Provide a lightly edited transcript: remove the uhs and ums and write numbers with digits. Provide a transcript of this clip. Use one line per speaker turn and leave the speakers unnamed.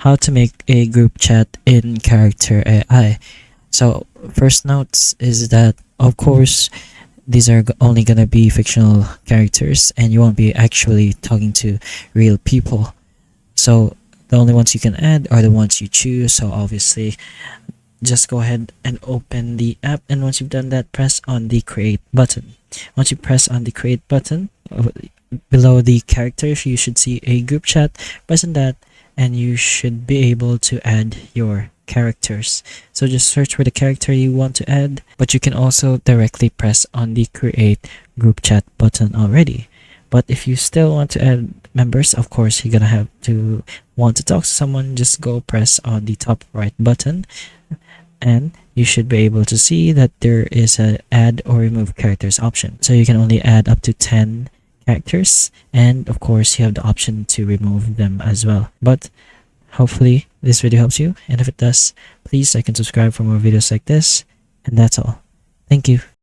how to make a group chat in Character AI. So first notes is that of course these are only gonna be fictional characters and you won't be actually talking to real people. So the only ones you can add are the ones you choose. So obviously just go ahead and open the app, and once you've done that, press on the create button. Once you press on the create button, below the characters you should see a group chat. Press on that and you should be able to add your characters. So just search for the character you want to add, but you can also directly press on the create group chat button already. But if you still want to add members, of course you're gonna have to want to talk to someone, just go press on the top right button and you should be able to see that there is a add or remove characters option. So you can only add up to 10 characters, and of course you have the option to remove them as well. But hopefully this video helps you, and if it does, please like and subscribe for more videos like this. And that's all. Thank you.